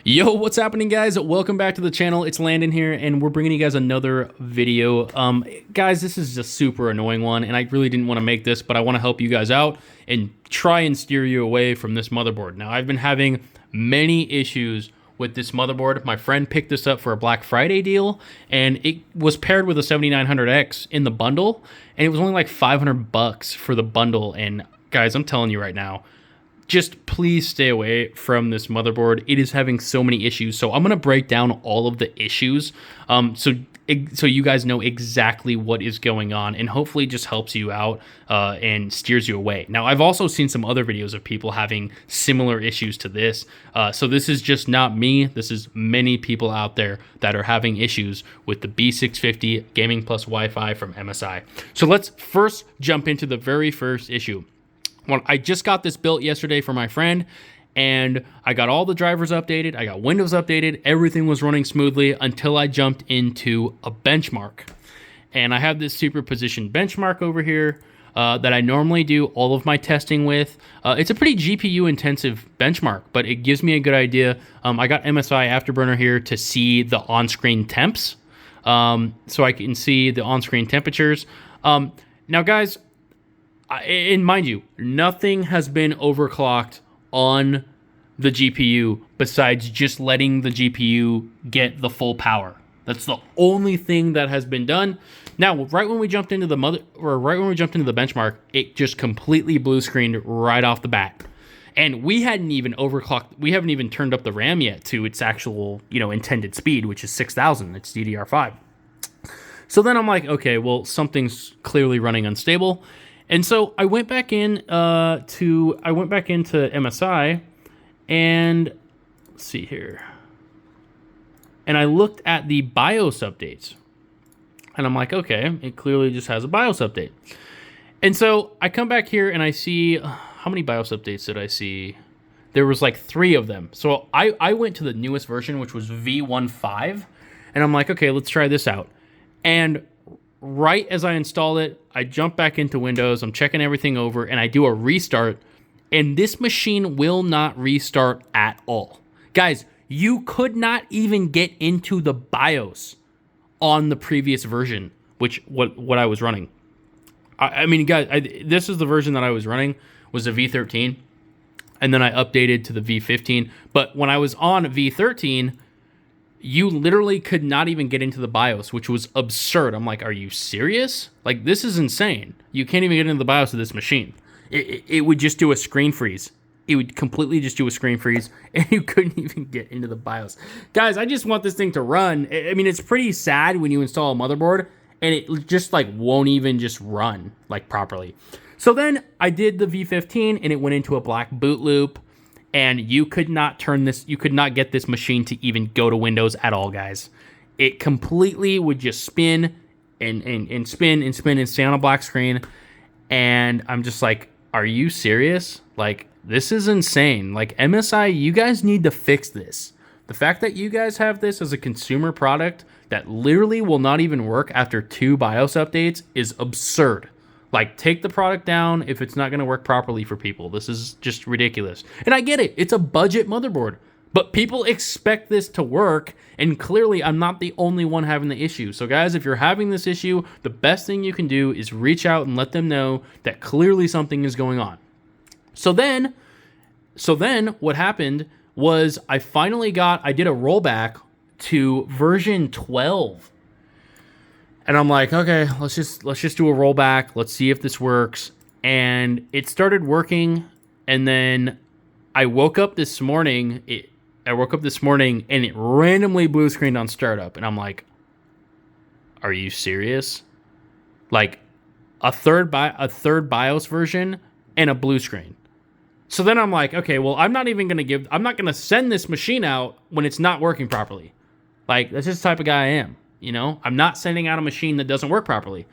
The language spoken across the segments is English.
Yo, what's happening, guys? Welcome back to the channel. It's Landon here, and we're bringing you guys another video. Guys, this is a super annoying one, and I really didn't want to make this, but I want to help you guys out and try and steer you away from this motherboard. Now, I've been having many issues with this motherboard. My friend picked this up for a Black Friday deal, and it was paired with a 7900X in the bundle, and it was only like 500 bucks for the bundle. And guys, I'm telling you right now, just please stay away from this motherboard. It is having so many issues. So I'm going to break down all of the issues so you guys know exactly what is going on, and hopefully just helps you out and steers you away. Now, I've also seen some other videos of people having similar issues to this. So this is just not me. This is many people out there that are having issues with the B650 Gaming Plus Wi-Fi from MSI. So let's first jump into the very first issue. Well, I just got this built yesterday for my friend, and I got all the drivers updated, I got Windows updated, everything was running smoothly until I jumped into a benchmark. And I have this superposition benchmark over here that I normally do all of my testing with. It's a pretty GPU intensive benchmark, but it gives me a good idea. I got MSI Afterburner here to see the on-screen temps, so I can see the on-screen temperatures. Now, guys, and mind you, nothing has been overclocked on the GPU besides just letting the GPU get the full power. That's the only thing that has been done. Now, right when we jumped into the benchmark, it just completely blue screened right off the bat. And we hadn't even overclocked. We haven't even turned up the RAM yet to its actual, intended speed, which is 6,000. It's DDR5. So then I'm like, okay, well, something's clearly running unstable. And so I went back into MSI, and let's see here. And I looked at the BIOS updates, and I'm like, okay, it clearly just has a BIOS update. And so I come back here and I see, how many BIOS updates did I see? There was like 3 of them. So I went to the newest version, which was V15, and I'm like, okay, let's try this out. And right as I install it, I jump back into Windows, I'm checking everything over, and I do a restart, and this machine will not restart at all. Guys, you could not even get into the BIOS on the previous version, which what I was running. I mean, guys, this is the version that I was running, was the V13, and then I updated to the V15, but when I was on V13, you literally could not even get into the BIOS, which was absurd. I'm like, are you serious? Like, this is insane. You can't even get into the BIOS of this machine. It would just do a screen freeze. It would completely just do a screen freeze, and you couldn't even get into the BIOS. Guys, I just want this thing to run. I mean, it's pretty sad when you install a motherboard, and it just, won't even just run, properly. So then I did the V15, and it went into a black boot loop. And you could not get this machine to even go to Windows at all, guys. It completely would just spin and spin and spin and stay on a black screen. And I'm just like, are you serious? This is insane. MSI, you guys need to fix this. The fact that you guys have this as a consumer product that literally will not even work after 2 BIOS updates is absurd. Take the product down if it's not going to work properly for people. This is just ridiculous. And I get it. It's a budget motherboard. But people expect this to work, and clearly I'm not the only one having the issue. So guys, if you're having this issue, the best thing you can do is reach out and let them know that clearly something is going on. So then what happened was I did a rollback to version 12. And I'm like, okay, let's just do a rollback. Let's see if this works. And it started working. And then I woke up this morning. And it randomly blue screened on startup. And I'm like, are you serious? A third BIOS version and a blue screen. So then I'm like, okay, well, I'm not going to send this machine out when it's not working properly. That's just the type of guy I am. I'm not sending out a machine that doesn't work properly.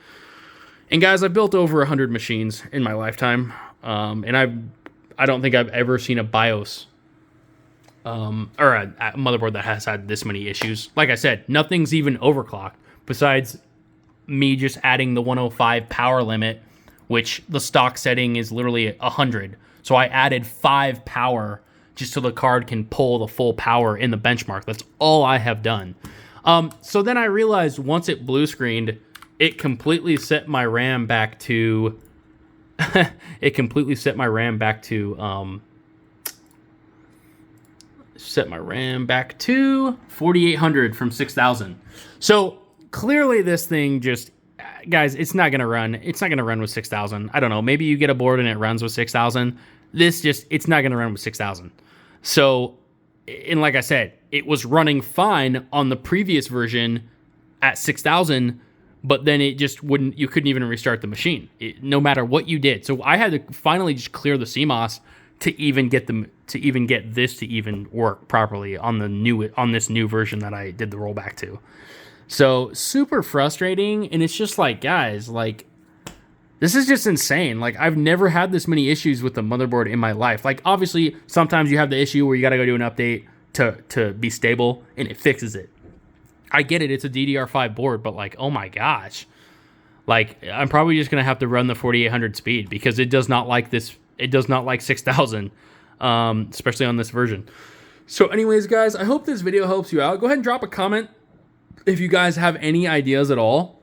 And guys, I've built over 100 machines in my lifetime. And I don't think I've ever seen a BIOS or a motherboard that has had this many issues. Like I said, nothing's even overclocked besides me just adding the 105 power limit, which the stock setting is literally 100. So I added 5 power just so the card can pull the full power in the benchmark. That's all I have done. So then I realized once it blue screened, it completely set my RAM back to 4800 from 6000. So clearly this thing just, guys, it's not gonna run with 6000. I don't know, maybe you get a board and it runs with 6000. It's not gonna run with 6000. So, and like I said, it was running fine on the previous version at 6000, but then it just wouldn't, you couldn't even restart the machine, no matter what you did. So I had to finally just clear the CMOS to even get this to even work properly on this new version that I did the rollback to. So super frustrating, and it's just like, guys, like, this is just insane. Like, I've never had this many issues with the motherboard in my life. Like, obviously, sometimes you have the issue where you got to go do an update to be stable, and it fixes it. I get it. It's a DDR5 board, but like, oh my gosh. Like, I'm probably just going to have to run the 4800 speed because it does not like this. It does not like 6000, especially on this version. So anyways, guys, I hope this video helps you out. Go ahead and drop a comment if you guys have any ideas at all.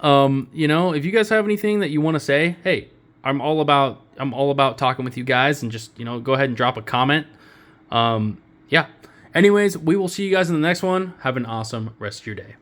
You know, if you guys have anything that you want to say, hey, I'm all about talking with you guys, and just, you know, go ahead and drop a comment. Yeah. Anyways, we will see you guys in the next one. Have an awesome rest of your day.